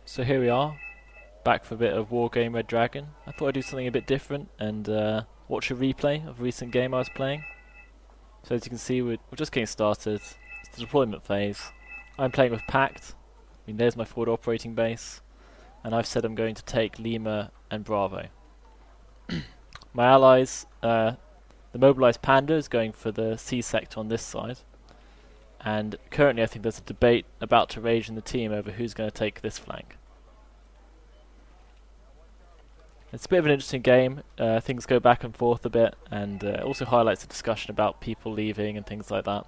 So here we are, back for a bit of Wargame Red Dragon. I thought I'd do something a bit different and watch a replay of a recent game I was playing. So as you can see, we're just getting started. It's the deployment phase. I'm playing with Pact. I mean, there's my forward operating base. And I've said I'm going to take Lima and Bravo. My allies, the mobilized Panda is going for the C sector on this side. And currently I think there's a debate about to rage in the team over who's going to take this flank. It's a bit of an interesting game. Things go back and forth a bit, and it also highlights a discussion about people leaving and things like that.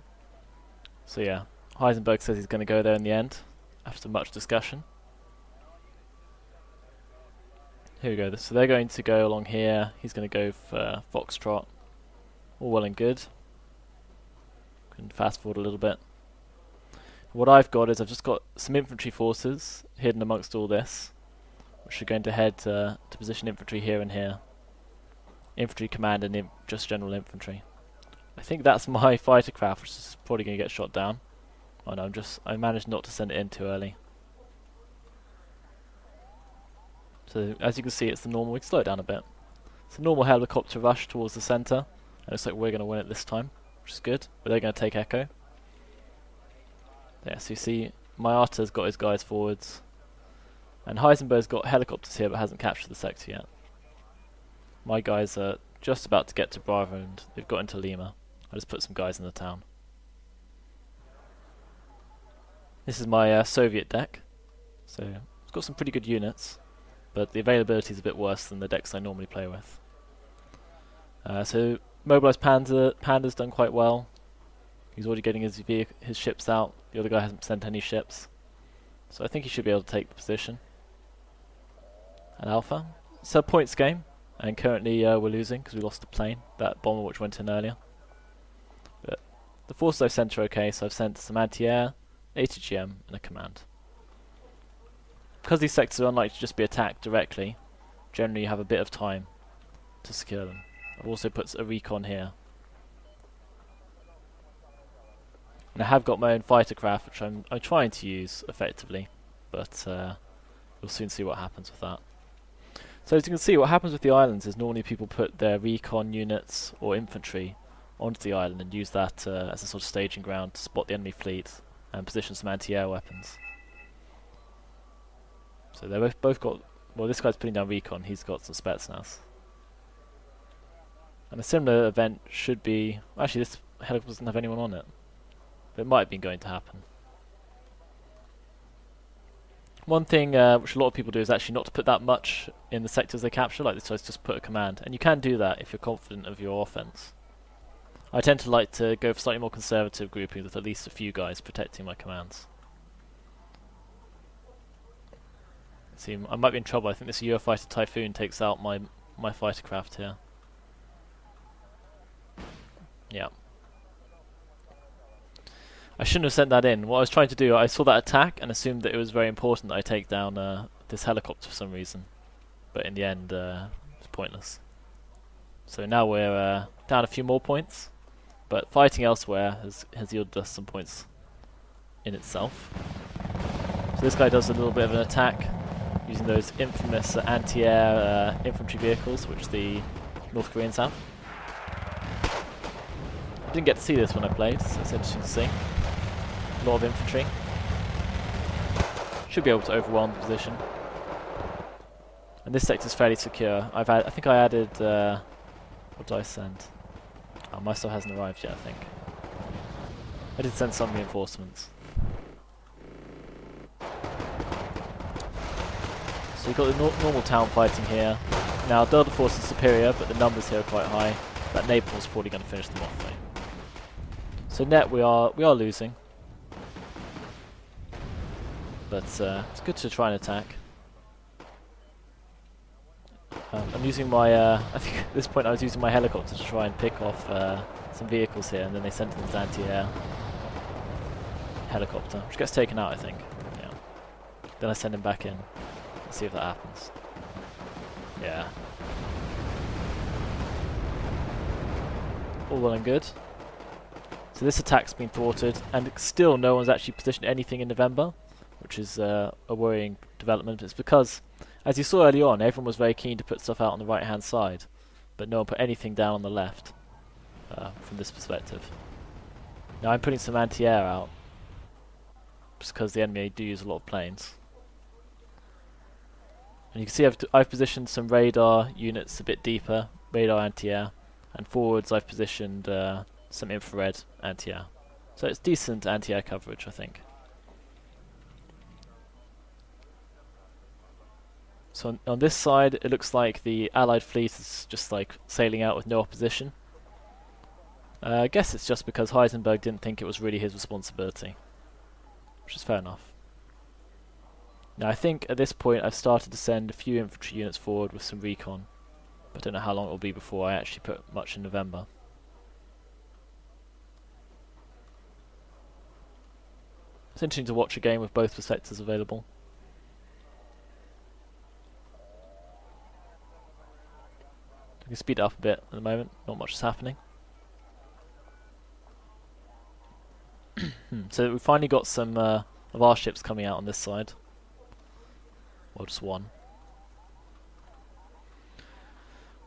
So yeah, Heisenberg says he's going to go there in the end, after much discussion. Here we go. So they're going to go along here. He's going to go for Foxtrot. All well and good. Can fast forward a little bit. What I've got is I've just got some infantry forces hidden amongst all this, which are going to head to position infantry here and here. Infantry command and just general infantry. I think that's my fighter craft, which is probably going to get shot down. Oh no, I managed not to send it in too early. So as you can see, it's the normal. We can slow it down a bit. It's a normal helicopter rush towards the centre. And it looks like we're going to win it this time, which is good. But they're going to take Echo. Yeah, so you see, Mayata's got his guys forwards. And Heisenberg's got helicopters here but hasn't captured the sector yet. My guys are just about to get to Bravo and they've got into Lima. I just put some guys in the town. This is my Soviet deck. So it's got some pretty good units, but the availability is a bit worse than the decks I normally play with. So mobilized Panda's done quite well. He's already getting his ships out. The other guy hasn't sent any ships. So I think he should be able to take the position. At Alpha. It's a points game, and currently we're losing because we lost the plane, that bomber which went in earlier. But the forces I've sent are okay, so I've sent some anti-air, ATGM, and a command. Because these sectors are unlikely to just be attacked directly, generally you have a bit of time to secure them. I've also put a recon here. And I have got my own fighter craft, which I'm trying to use effectively, but we'll soon see what happens with that. So as you can see, what happens with the islands is normally people put their recon units or infantry onto the island and use that as a sort of staging ground to spot the enemy fleet and position some anti-air weapons. So they've both got, well, this guy's putting down recon, he's got some Spetsnaz. And a similar event should be, actually this helicopter doesn't have anyone on it. But it might have been going to happen. One thing which a lot of people do is actually not to put that much in the sectors they capture, like this guy's just put a command. And you can do that if you're confident of your offense. I tend to like to go for slightly more conservative groupings with at least a few guys protecting my commands. See, I might be in trouble. I think this Eurofighter Typhoon takes out my fighter craft here. Yeah. I shouldn't have sent that in. What I was trying to do, I saw that attack and assumed that it was very important that I take down this helicopter for some reason. But in the end, it's pointless. So now we're down a few more points. But fighting elsewhere has yielded us some points in itself. So this guy does a little bit of an attack using those infamous anti-air infantry vehicles which the North Koreans have. I didn't get to see this when I played, so it's interesting to see. A lot of infantry. Should be able to overwhelm the position. And this sector's fairly secure. I think I added, what did I send? Oh, my stuff hasn't arrived yet, I think. I did send some reinforcements. So you've got the normal town fighting here. Now Delta Force is superior, but the numbers here are quite high. That Naples is probably going to finish them off though. So net we are losing. But it's good to try and attack. I'm using my, I think at this point I was using my helicopter to try and pick off some vehicles here, and then they sent in this anti-air helicopter, which gets taken out I think. Yeah. Then I send him back in. Let's see if that happens. Yeah. All well and good. So this attack's been thwarted, and still no one's actually positioned anything in November, which is a worrying development. It's because, as you saw early on, everyone was very keen to put stuff out on the right-hand side, but no one put anything down on the left from this perspective. Now I'm putting some anti-air out, just because the enemy do use a lot of planes. And you can see I've positioned some radar units a bit deeper, radar anti-air, and forwards I've positioned some infrared anti-air. So it's decent anti-air coverage, I think. So on this side, it looks like the Allied fleet is just like sailing out with no opposition. I guess it's just because Heisenberg didn't think it was really his responsibility, which is fair enough. Now I think at this point I've started to send a few infantry units forward with some recon, but I don't know how long it will be before I actually put much in November. It's interesting to watch a game with both perspectives available. We can speed it up a bit at the moment, not much is happening. So we've finally got some of our ships coming out on this side. Well, just one.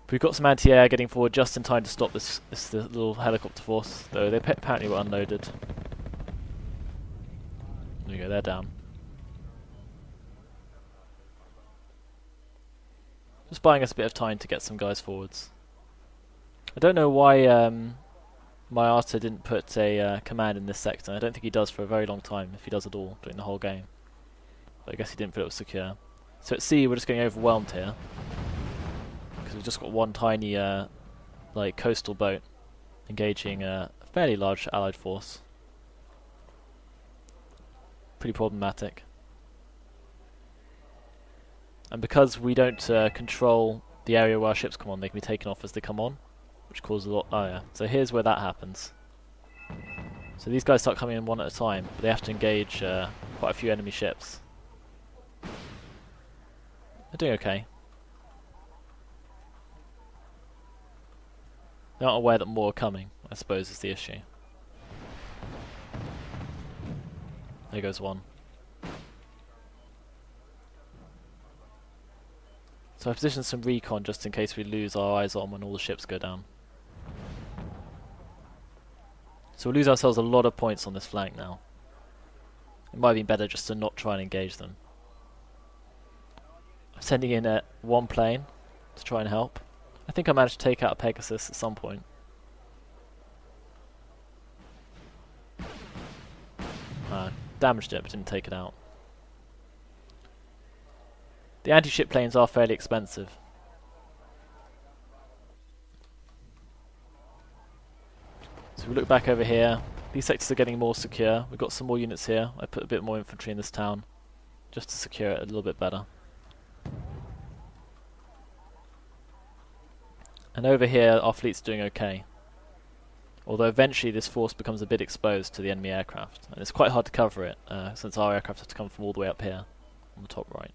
But we've got some anti-air getting forward just in time to stop this little helicopter force, though they apparently were unloaded. There you go, they're down. Just buying us a bit of time to get some guys forwards. I don't know why my Arthur didn't put a command in this sector. I don't think he does for a very long time, if he does at all, during the whole game. But I guess he didn't feel it was secure. So at sea we're just getting overwhelmed here, because we've just got one tiny like coastal boat engaging a fairly large Allied force. Pretty problematic. And because we don't control the area where our ships come on, they can be taken off as they come on, which causes a lot. Oh yeah, so here's where that happens. So these guys start coming in one at a time, but they have to engage quite a few enemy ships. They're doing okay. They're not aware that more are coming, I suppose, is the issue. There goes one. So I positioned some recon just in case we lose our eyes on when all the ships go down. So we'll lose ourselves a lot of points on this flank now. It might be better just to not try and engage them. I'm sending in one plane to try and help. I think I managed to take out a Pegasus at some point. Damaged it but didn't take it out. The anti-ship planes are fairly expensive. So we look back over here. These sectors are getting more secure. We've got some more units here. I put a bit more infantry in this town just to secure it a little bit better. And over here our fleet's doing okay. Although eventually this force becomes a bit exposed to the enemy aircraft. And it's quite hard to cover it, since our aircraft have to come from all the way up here, on the top right.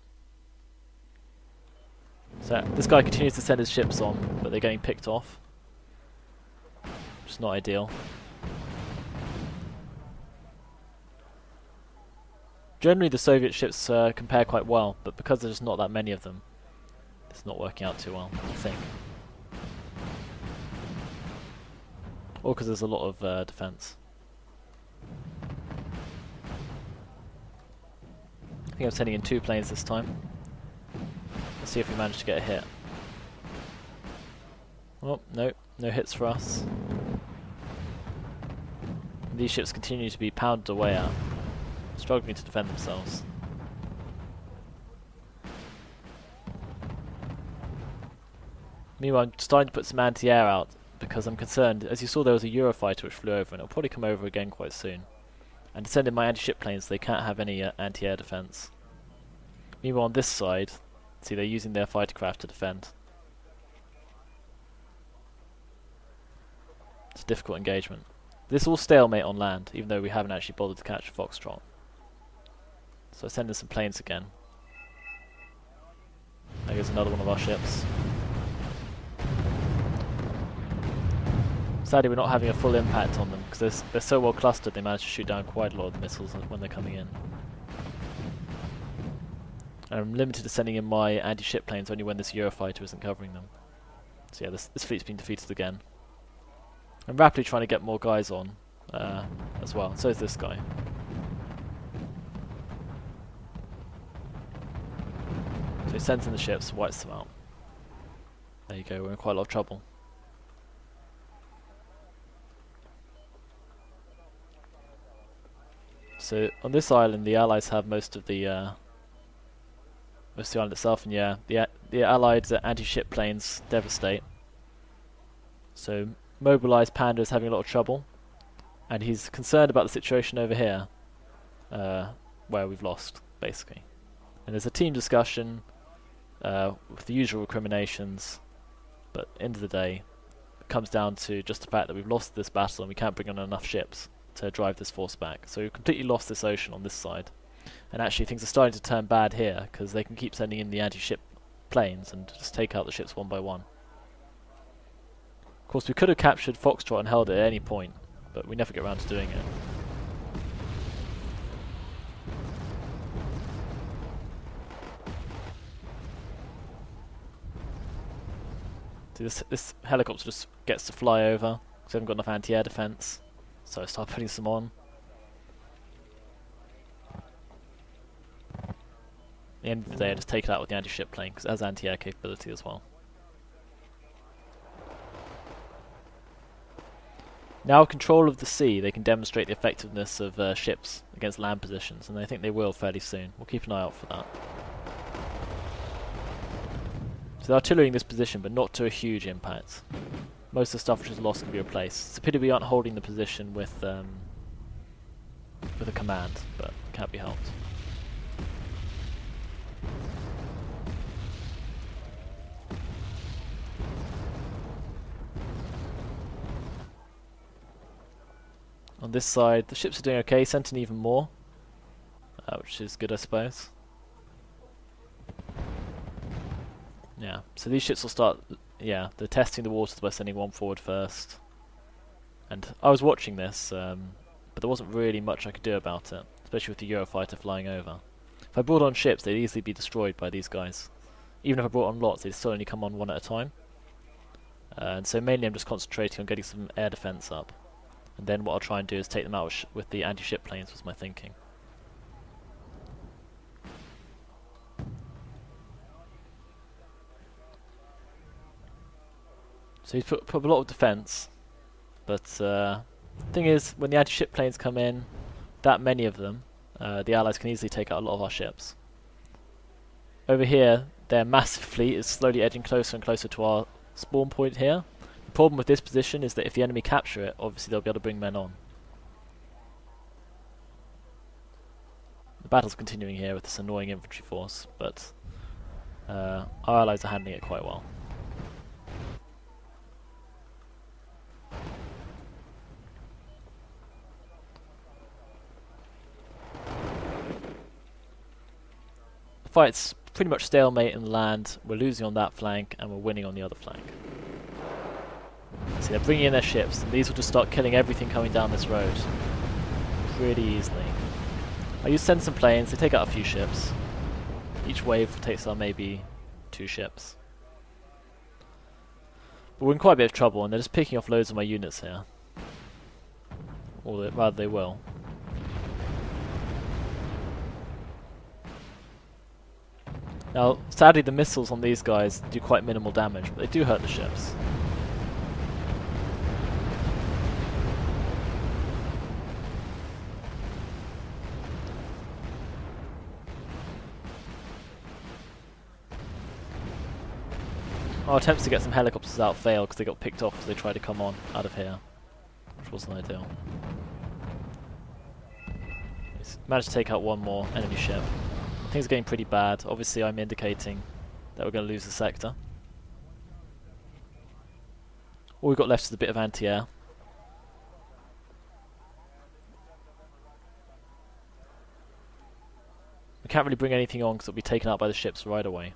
So this guy continues to send his ships on, but they're getting picked off. Which is not ideal. Generally the Soviet ships compare quite well, but because there's not that many of them, it's not working out too well, I think. Or because there's a lot of defense. I think I'm sending in 2 planes this time. Let's see if we manage to get a hit. Oh, no. No hits for us. These ships continue to be pounded away at, struggling to defend themselves. Meanwhile, I'm starting to put some anti-air out, because I'm concerned. As you saw, there was a Eurofighter which flew over, and it'll probably come over again quite soon. And to send in my anti-ship planes, they can't have any anti-air defense. Meanwhile, on this side, see, they're using their fighter craft to defend. It's a difficult engagement. This will stalemate on land, even though we haven't actually bothered to catch a Foxtrot. So I send in some planes again. There goes another one of our ships. Sadly, we're not having a full impact on them, because they're so well clustered they manage to shoot down quite a lot of the missiles when they're coming in. I'm limited to sending in my anti-ship planes only when this Eurofighter isn't covering them. So yeah, this fleet's been defeated again. I'm rapidly trying to get more guys on as well. So is this guy. So he sends in the ships, wipes them out. There you go, we're in quite a lot of trouble. So on this island, the Allies have most of the island itself, and yeah, the Allied anti-ship planes devastate. So mobilized Panda is having a lot of trouble, and he's concerned about the situation over here, where we've lost, basically. And there's a team discussion with the usual recriminations, but end of the day, it comes down to just the fact that we've lost this battle and we can't bring on enough ships to drive this force back. So we've completely lost this ocean on this side. And actually things are starting to turn bad here, because they can keep sending in the anti-ship planes and just take out the ships one by one. Of course we could have captured Foxtrot and held it at any point, but we never get around to doing it. See, this helicopter just gets to fly over, because we haven't got enough anti-air defense. So I start putting some on. At the end of the day, I just take it out with the anti-ship plane, because it has anti-air capability as well. Now with control of the sea, they can demonstrate the effectiveness of ships against land positions, and I think they will fairly soon. We'll keep an eye out for that. So they're artillerying this position, but not to a huge impact. Most of the stuff which is lost can be replaced. It's a pity we aren't holding the position with a command, but can't be helped. On this side, the ships are doing okay, sent in even more, which is good, I suppose. Yeah, so these ships will start. Yeah, they're testing the waters by sending one forward first. And I was watching this, but there wasn't really much I could do about it, especially with the Eurofighter flying over. If I brought on ships, they'd easily be destroyed by these guys. Even if I brought on lots, they'd still only come on one at a time. And so mainly I'm just concentrating on getting some air defense up. And then what I'll try and do is take them out with the anti-ship planes, was my thinking. So he's put up a lot of defense, but the thing is, when the anti-ship planes come in, that many of them, the Allies can easily take out a lot of our ships. Over here, their massive fleet is slowly edging closer and closer to our spawn point here. The problem with this position is that if the enemy capture it, obviously they'll be able to bring men on. The battle's continuing here with this annoying infantry force, but our Allies are handling it quite well. Fight's pretty much stalemate in land. We're losing on that flank and we're winning on the other flank. See, they're bringing in their ships, and these will just start killing everything coming down this road pretty easily. I use send some planes, they take out a few ships. Each wave takes out maybe 2 ships. But we're in quite a bit of trouble, and they're just picking off loads of my units here. Or rather they will. Now, sadly the missiles on these guys do quite minimal damage, but they do hurt the ships. Our attempts to get some helicopters out failed because they got picked off as they tried to come on out of here, which wasn't ideal. Managed to take out one more enemy ship. Things are getting pretty bad. Obviously I'm indicating that we're going to lose the sector. All we've got left is a bit of anti-air. We can't really bring anything on because it'll be taken out by the ships right away.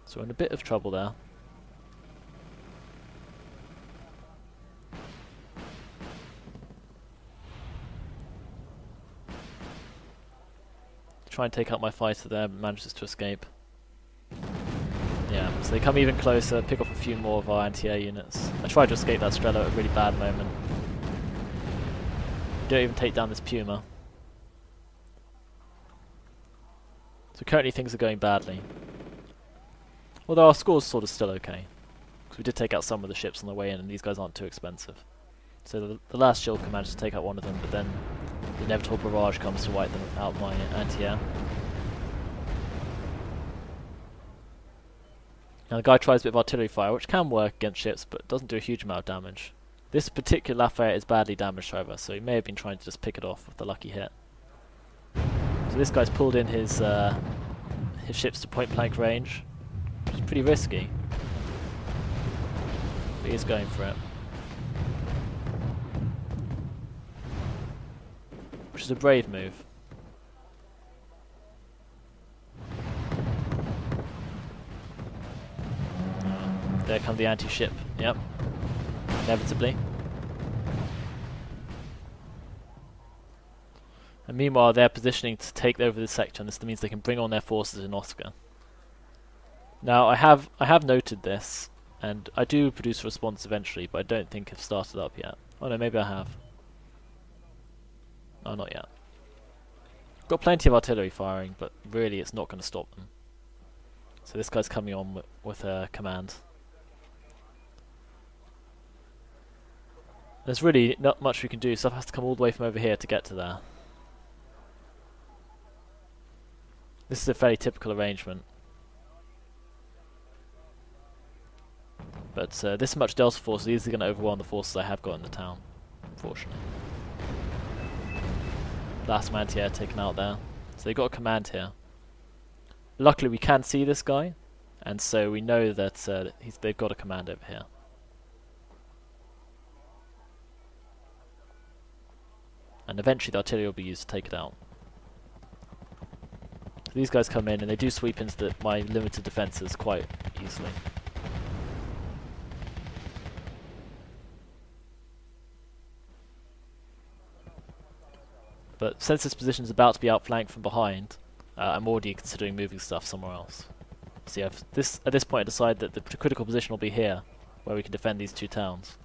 So we're in a bit of trouble there. try and take out my fighter there, but manages to escape. Yeah, so they come even closer, pick off a few more of our anti-air units. I tried to escape that Strela at a really bad moment. Don't even take down this Puma. So currently things are going badly. Although our score's sort of still okay. Because we did take out some of the ships on the way in, and these guys aren't too expensive. So the last shield can manage to take out one of them, but then the inevitable barrage comes to wipe them out of my anti-air. Now the guy tries a bit of artillery fire, which can work against ships, but doesn't do a huge amount of damage. This particular Lafayette is badly damaged, however, so he may have been trying to just pick it off with the lucky hit. So this guy's pulled in his ships to point-blank range, which is pretty risky. But he's going for it. Which is a brave move. There come the anti-ship, yep. Inevitably. And meanwhile they're positioning to take over this sector, and this means they can bring on their forces in Oscar. Now I have noted this, and I do produce a response eventually, but I don't think I've started up yet. Oh no, maybe I have. Oh, not yet. Got plenty of artillery firing, but really it's not going to stop them. So this guy's coming on with a command. There's really not much we can do. Stuff has to come all the way from over here to get to there. This is a fairly typical arrangement. But this much Delta force is easily going to overwhelm the forces I have got in the town, unfortunately. Last anti-air taken out there. So they've got a command here. Luckily we can see this guy, and so we know that they've got a command over here. And eventually the artillery will be used to take it out. So these guys come in and they do sweep into my limited defences quite easily. But since this position is about to be outflanked from behind, I'm already considering moving stuff somewhere else. See, at this point I decide that the critical position will be here, where we can defend these two towns.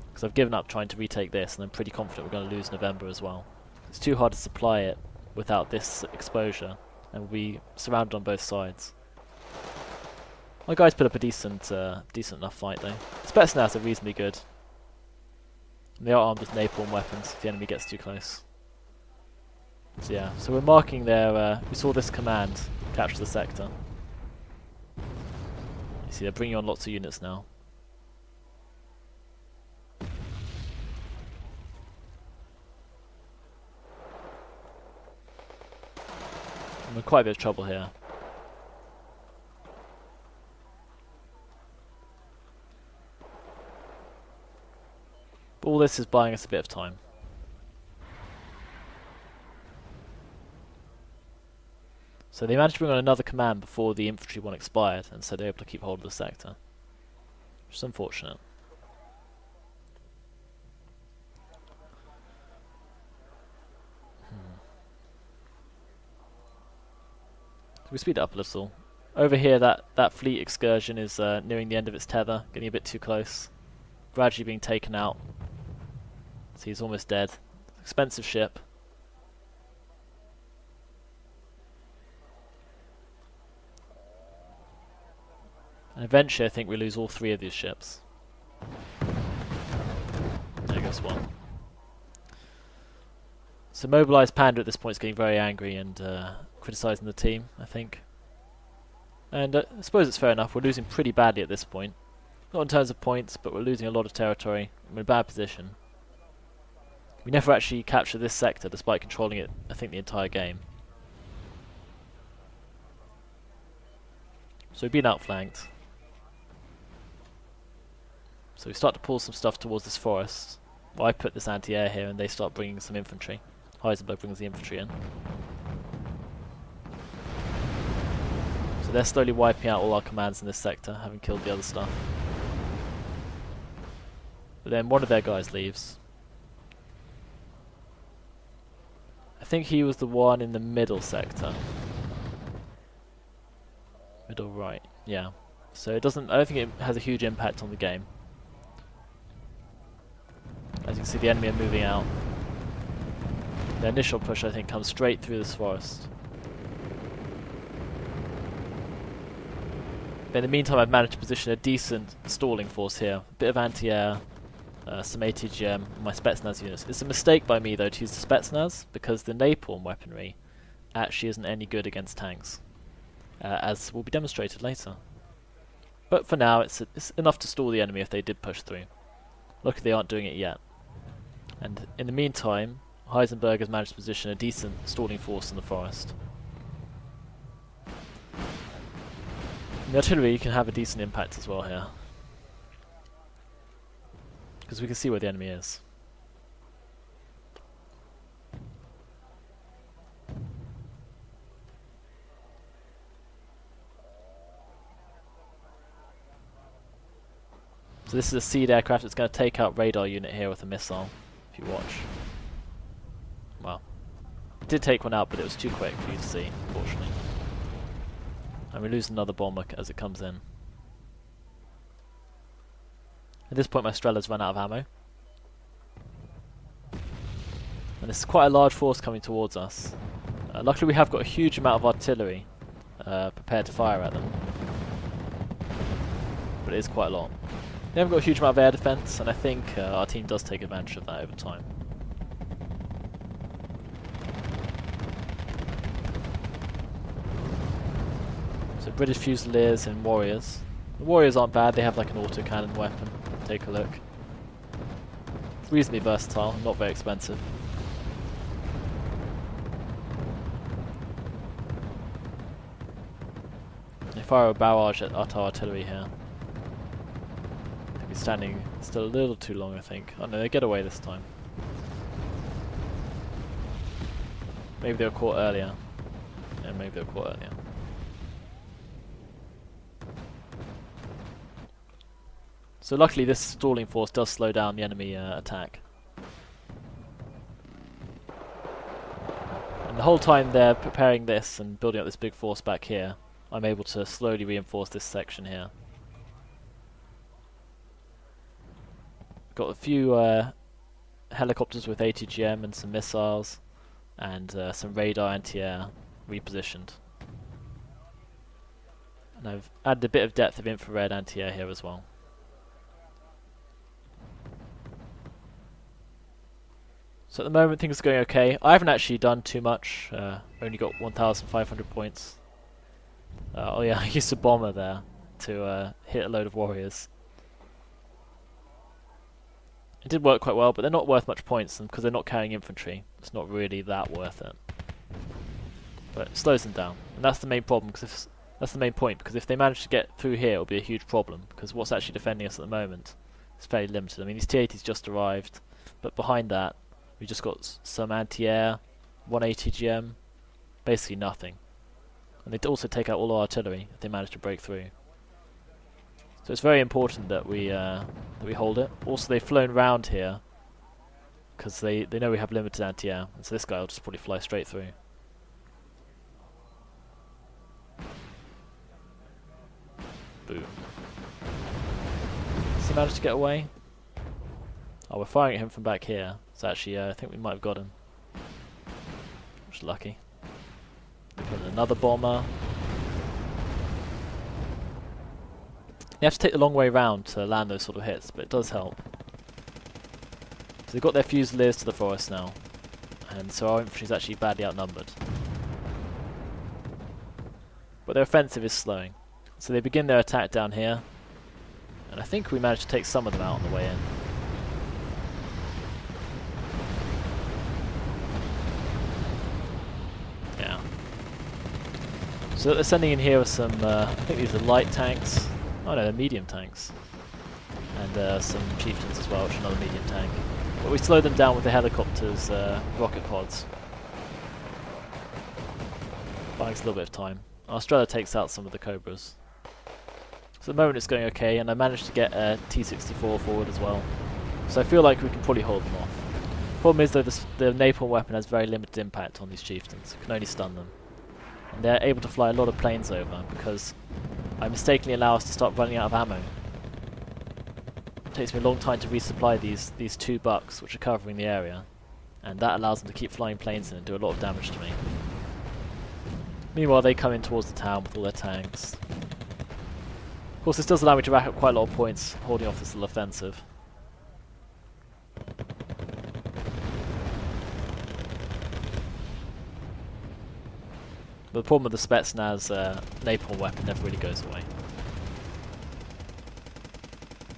Because I've given up trying to retake this, and I'm pretty confident we're going to lose November as well. It's too hard to supply it without this exposure, and we'll be surrounded on both sides. My guys put up a decent enough fight though. Spetsnaz are reasonably good. And they are armed with napalm weapons if the enemy gets too close. So yeah, so we're marking their, we saw this command capture the sector. You see they're bringing on lots of units now. I'm in quite a bit of trouble here. But all this is buying us a bit of time. So they managed to bring on another command before the infantry one expired, and so they're able to keep hold of the sector. Which is unfortunate. So we speed it up a little. Over here that fleet excursion is nearing the end of its tether, getting a bit too close. Gradually being taken out. So he's almost dead. Expensive ship. And eventually I think we lose all three of these ships. There goes one. So mobilised Panda at this point is getting very angry and criticising the team, I think. And I suppose it's fair enough, we're losing pretty badly at this point. Not in terms of points, but we're losing a lot of territory. We're in a bad position. We never actually captured this sector despite controlling it, I think, the entire game. So we've been outflanked. So we start to pull some stuff towards this forest. Well, I put this anti-air here and they start bringing some infantry. Heisenberg brings the infantry in. So they're slowly wiping out all our commands in this sector, having killed the other stuff. But then one of their guys leaves. I think he was the one in the middle sector. Middle right, yeah. So it doesn't. I don't think it has a huge impact on the game. As you can see, the enemy are moving out. The initial push, I think, comes straight through this forest. But in the meantime, I've managed to position a decent stalling force here. A bit of anti-air, some ATGM, and my Spetsnaz units. It's a mistake by me, though, to use the Spetsnaz, because the napalm weaponry actually isn't any good against tanks, as will be demonstrated later. But for now, it's enough to stall the enemy if they did push through. Luckily, they aren't doing it yet. And in the meantime, Heisenberg has managed to position a decent stalling force in the forest. And the artillery can have a decent impact as well here, because we can see where the enemy is. So this is a seed aircraft. It's going to take out radar unit here with a missile, if you watch. Well, it did take one out, but it was too quick for you to see, unfortunately. And we lose another bomber as it comes in. At this point my Strella's run out of ammo. And this is quite a large force coming towards us. Luckily we have got a huge amount of artillery prepared to fire at them. But it is quite a lot. They haven't got a huge amount of air defense, and I think our team does take advantage of that over time. So British Fusiliers and Warriors. The Warriors aren't bad, they have like an autocannon weapon. Take a look. It's reasonably versatile, not very expensive. They fire a barrage at our artillery here. I think he's standing still a little too long, I think. Oh no, they get away this time. Maybe they were caught earlier. Yeah, maybe they were caught earlier. So luckily this stalling force does slow down the enemy attack. And the whole time they're preparing this and building up this big force back here, I'm able to slowly reinforce this section here. Got a few helicopters with ATGM and some missiles, and some radar anti-air repositioned. And I've added a bit of depth of infrared anti-air here as well. So at the moment things are going okay. I haven't actually done too much, only got 1,500 points. Oh yeah, I used a bomber there to hit a load of warriors. It did work quite well, but they're not worth much points because they're not carrying infantry. It's not really that worth it. But it slows them down, and that's the main problem. Because that's the main point. Because if they manage to get through here, it'll be a huge problem. Because what's actually defending us at the moment is fairly limited. I mean, these T-80s just arrived, but behind that, we just got some anti-air, one ATGM, basically nothing. And they also take out all our artillery if they manage to break through. So it's very important that we hold it. Also, they've flown round here because they know we have limited anti-air, and so this guy will just probably fly straight through. Boom. Does he manage to get away? Oh, we're firing at him from back here. So actually, I think we might have got him. Which is lucky. We put in another bomber. You have to take the long way round to land those sort of hits, but it does help. So they've got their Fusiliers to the forest now, and so our infantry is actually badly outnumbered. But their offensive is slowing. So they begin their attack down here, and I think we managed to take some of them out on the way in. Yeah. So what they're sending in here are some, I think these are light tanks. Oh no, they're medium tanks. And some chieftains as well, which are another medium tank. But we slow them down with the helicopters' rocket pods. Buying us a little bit of time. Australia takes out some of the Cobras. So at the moment it's going okay, and I managed to get a T-64 forward as well. So I feel like we can probably hold them off. Problem is though, the napalm weapon has very limited impact on these chieftains. You can only stun them. And they're able to fly a lot of planes over because I mistakenly allow us to start running out of ammo. It takes me a long time to resupply these 2 bucks which are covering the area, and that allows them to keep flying planes in and do a lot of damage to me. Meanwhile they come in towards the town with all their tanks. Of course this does allow me to rack up quite a lot of points holding off this little offensive. But the problem with the Spetsnaz napalm weapon never really goes away.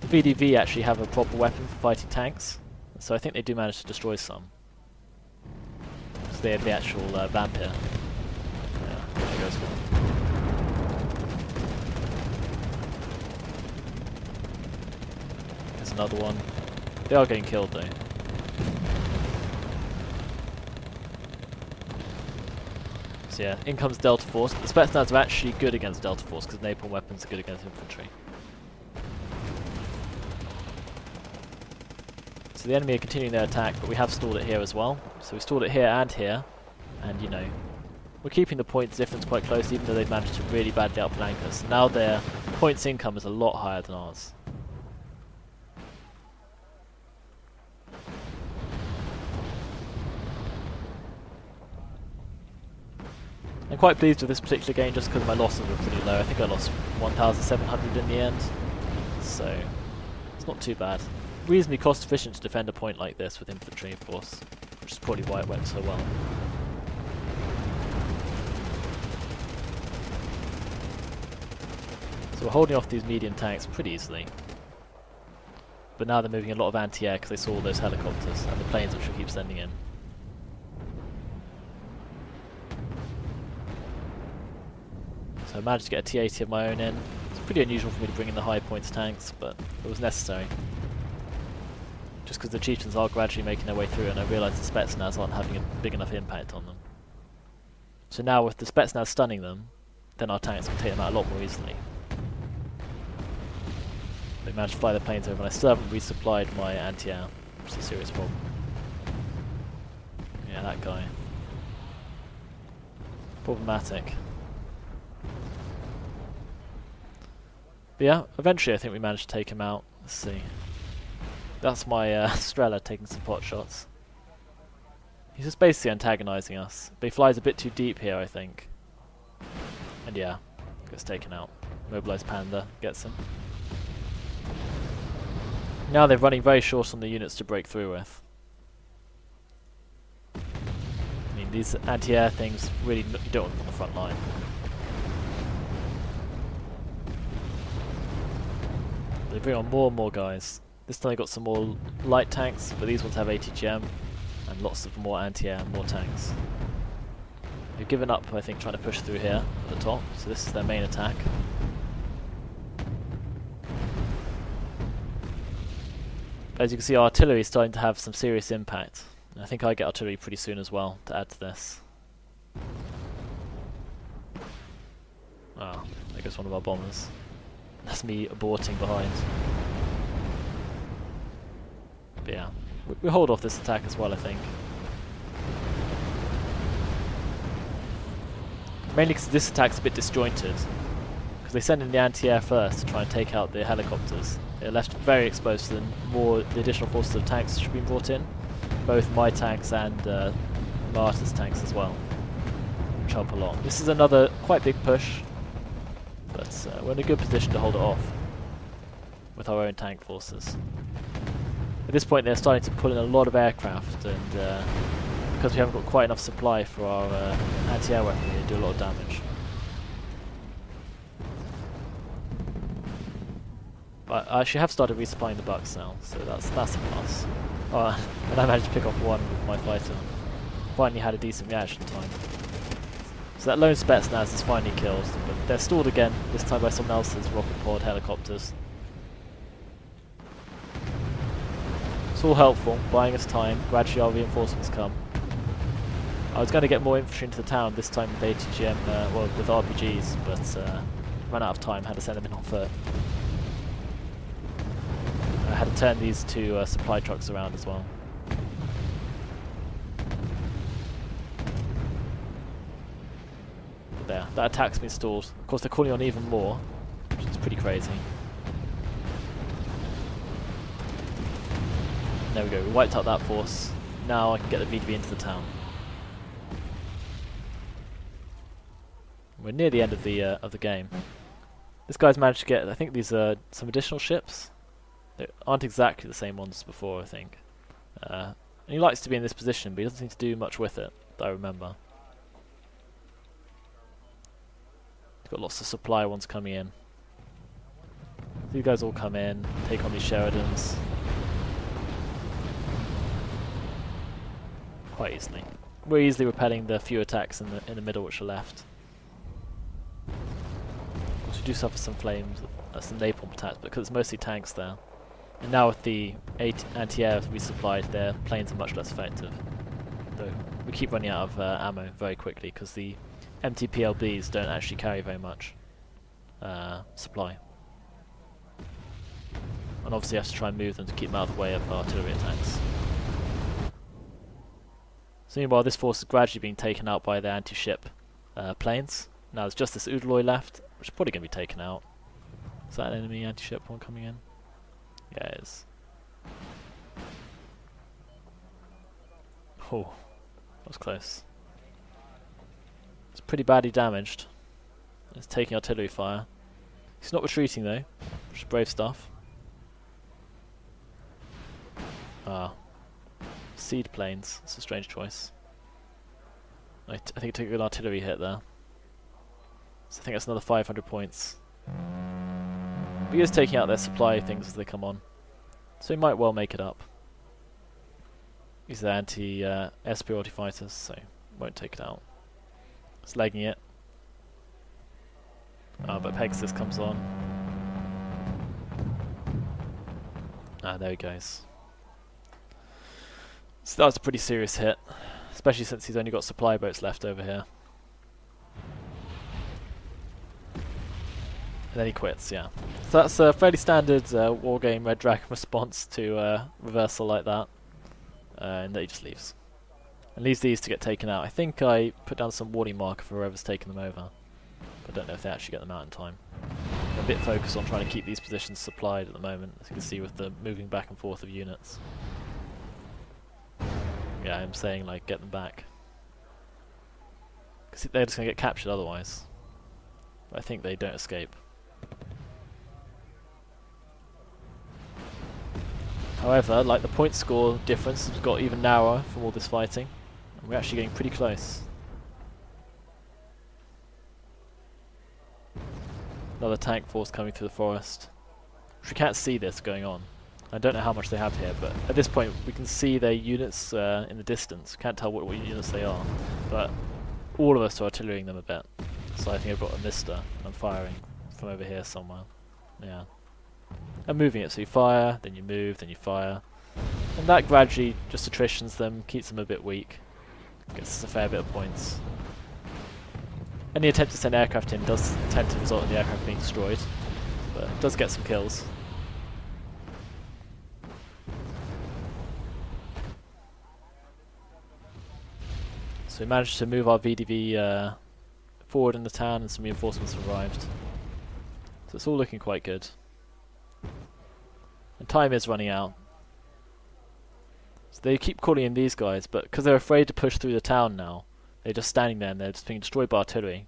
The VDV actually have a proper weapon for fighting tanks, so I think they do manage to destroy some. So they have the actual vampire. Yeah, there goes one. There's another one. They are getting killed though. So yeah, in comes Delta Force. The Spetsnaz are actually good against Delta Force because napalm weapons are good against infantry. So the enemy are continuing their attack, but we have stalled it here as well. So we stalled it here, and you know, we're keeping the points difference quite close even though they've managed to really badly outflank us. Now their points income is a lot higher than ours. I'm quite pleased with this particular game just because my losses were pretty low. I think I lost 1,700 in the end, so it's not too bad. Reasonably cost efficient to defend a point like this with infantry, of course, which is probably why it went so well. So we're holding off these medium tanks pretty easily. But now they're moving a lot of anti-air because they saw all those helicopters and the planes which we keep sending in. So I managed to get a T-80 of my own in. It's pretty unusual for me to bring in the high points tanks, but it was necessary. Just because the chieftains are gradually making their way through and I realise the Spetsnaz aren't having a big enough impact on them. So now with the Spetsnaz stunning them, then our tanks can take them out a lot more easily. They managed to fly their planes over and I still haven't resupplied my anti-air, which is a serious problem. Yeah, that guy. Problematic. But yeah, eventually I think we managed to take him out. Let's see. That's my Strela taking some pot shots. He's just basically antagonising us. But he flies a bit too deep here, I think. And yeah, gets taken out. Mobilised Panda gets him. Now they're running very short on the units to break through with. I mean, these anti-air things really you don't want them on the front line. They bring on more and more guys. This time they got some more light tanks, but these ones have ATGM and lots of more anti-air and more tanks. They've given up, I think, trying to push through here at the top, so this is their main attack. As you can see, our artillery is starting to have some serious impact. And I think I get artillery pretty soon as well to add to this. Ah, there goes one of our bombers. That's me aborting behind. But yeah, we hold off this attack as well, I think. Mainly because this attack's a bit disjointed. Because they send in the anti-air first to try and take out the helicopters. They're left very exposed to the additional forces of tanks which have been brought in. Both my tanks and Martyr's tanks as well. Which help a lot. This is another quite big push. But we're in a good position to hold it off. With our own tank forces. At this point they're starting to pull in a lot of aircraft, and because we haven't got quite enough supply for our anti-air weapon, they do a lot of damage. But I actually have started resupplying the bucks now, so that's a plus. Oh, and I managed to pick off one with my fighter. Finally had a decent reaction time. So that lone Spetsnaz is finally killed, but they're stalled again, this time by someone else's rocket pod helicopters. It's all helpful, buying us time. Gradually our reinforcements come. I was going to get more infantry into the town this time with ATGM, well, with RPGs, but ran out of time, had to send them in on foot. I had to turn these two supply trucks around as well. There, that attack's been stalled. Of course, they're calling on even more, which is pretty crazy. There we go, we wiped out that force. Now I can get the VDV into the town. We're near the end of the game. This guy's managed to get, I think these are some additional ships. They aren't exactly the same ones as before, I think. And he likes to be in this position, but he doesn't seem to do much with it, that I remember. He's got lots of supply ones coming in. These guys all come in, take on these Sheridans. Quite easily. We're easily repelling the few attacks in the middle which are left. So we do suffer some flames, some napalm attacks, but because it's mostly tanks there. And now with the 8 anti-air we supplied, their planes are much less effective. Though we keep running out of ammo very quickly because the empty PLBs don't actually carry very much supply. And obviously you have to try and move them to keep them out of the way of artillery attacks. So meanwhile this force is gradually being taken out by the anti-ship planes. Now there's just this Udaloy left, which is probably going to be taken out. Is that an enemy anti-ship one coming in? Yeah, it is. Oh, that was close. It's pretty badly damaged. It's taking artillery fire. He's not retreating though, which is brave stuff. Seed planes, it's a strange choice. I think it took a good artillery hit there. So I think that's another 500 points. But he is taking out their supply things as they come on. So he might well make it up. These are anti-superiority fighters, so won't take it out. It's legging it. But Pegasus comes on. There he goes. So that was a pretty serious hit, especially since he's only got supply boats left over here. And then he quits, yeah. So that's a fairly standard Wargame Red Dragon response to reversal like that. And then he just leaves. And leaves these to get taken out. I think I put down some warning marker for whoever's taken them over. But I don't know if they actually get them out in time. I'm a bit focused on trying to keep these positions supplied at the moment, as you can see with the moving back and forth of units. Yeah, I'm saying like get them back. Because they're just going to get captured otherwise. But I think they don't escape. However, like the point score difference has got even narrower from all this fighting. And we're actually getting pretty close. Another tank force coming through the forest. Which we can't see this going on. I don't know how much they have here, but at this point we can see their units in the distance. Can't tell what units they are, but all of us are artillerying them a bit. So I think I've got a mister. I'm firing from over here somewhere. Yeah. I'm moving it, so you fire, then you move, then you fire. And that gradually just attritions them, keeps them a bit weak. Gets us a fair bit of points. Any attempt to send aircraft in does tend to result in the aircraft being destroyed, but it does get some kills. So we managed to move our VDV forward in the town and some reinforcements have arrived. So it's all looking quite good. And time is running out. So they keep calling in these guys, but because they're afraid to push through the town now, they're just standing there and they're just being destroyed by artillery.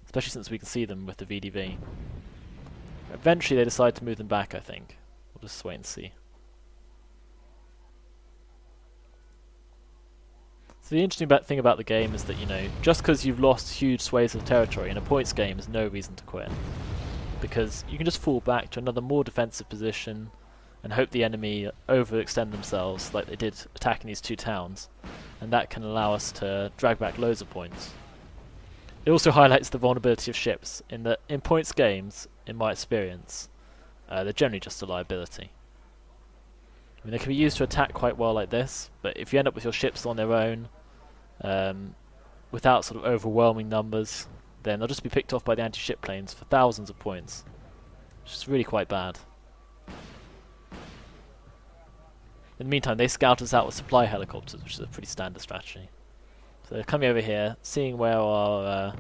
Especially since we can see them with the VDV. Eventually they decide to move them back, I think. We'll just wait and see. So the interesting thing about the game is that, you know, just because you've lost huge swathes of territory in a points game is no reason to quit. Because you can just fall back to another more defensive position and hope the enemy overextend themselves like they did attacking these two towns. And that can allow us to drag back loads of points. It also highlights the vulnerability of ships in that in points games, in my experience, they're generally just a liability. I mean, they can be used to attack quite well like this, but if you end up with your ships on their own, without sort of overwhelming numbers, then they'll just be picked off by the anti-ship planes for thousands of points, which is really quite bad. In the meantime, they scout us out with supply helicopters, which is a pretty standard strategy. So they're coming over here, seeing where our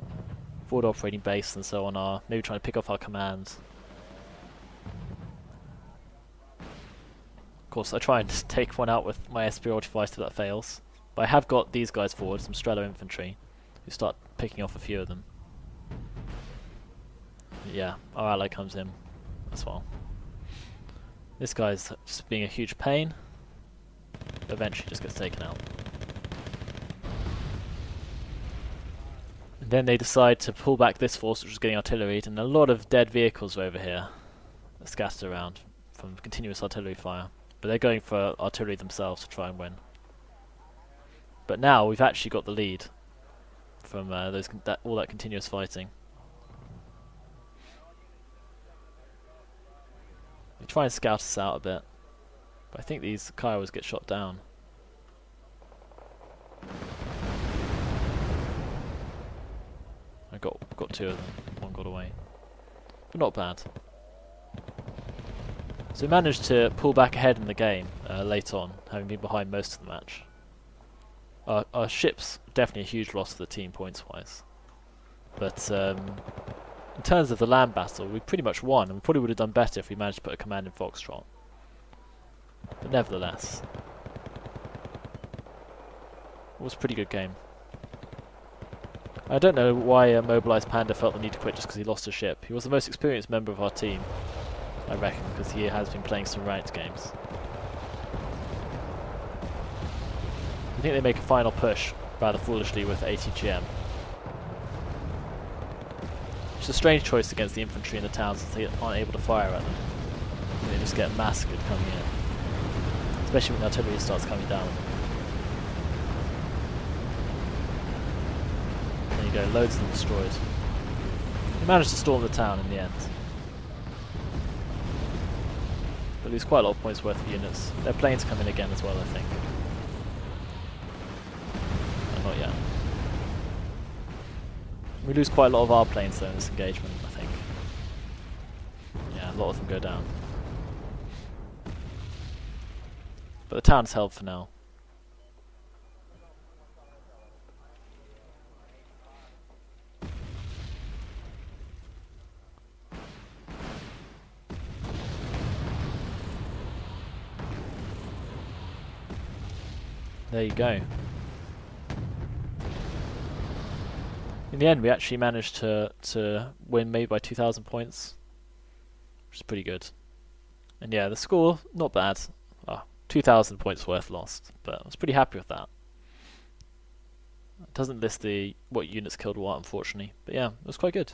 forward operating base and so on are maybe trying to pick off our commands. Of course, I try and take one out with my superiority fighter, that fails. But I have got these guys forward, some Strelo infantry, who start picking off a few of them. Yeah, our ally comes in as well. This guy's just being a huge pain. Eventually just gets taken out. And then they decide to pull back this force, which was getting artilleried, and a lot of dead vehicles over here scattered around from continuous artillery fire. But they're going for artillery themselves to try and win. But now we've actually got the lead from all that continuous fighting. We try and scout us out a bit, but I think these Kiowas get shot down. I got two of them. One got away, but not bad. So we managed to pull back ahead in the game late on, having been behind most of the match. Our ship's definitely a huge loss for the team points-wise. But in terms of the land battle, we pretty much won, and we probably would have done better if we managed to put a command in Foxtrot. But nevertheless, it was a pretty good game. I don't know why Mobilized Panda felt the need to quit just because he lost a ship. He was the most experienced member of our team, I reckon, because he has been playing some ranked games. I think they make a final push, rather foolishly, with ATGM. Which is a strange choice against the infantry in the towns, since they aren't able to fire at them. They just get massacred coming in. Especially when the artillery starts coming down. There you go, loads of them destroyed. We managed to storm the town in the end. But lose quite a lot of points worth of units. Their planes come in again as well, I think. Not yet. We lose quite a lot of our planes though in this engagement, I think. Yeah, a lot of them go down. But the town's held for now. There you go. In the end, we actually managed to win maybe by 2,000 points, which is pretty good. And yeah, the score, not bad. 2,000 points worth lost, but I was pretty happy with that. It doesn't list what units killed what, unfortunately, but yeah, it was quite good.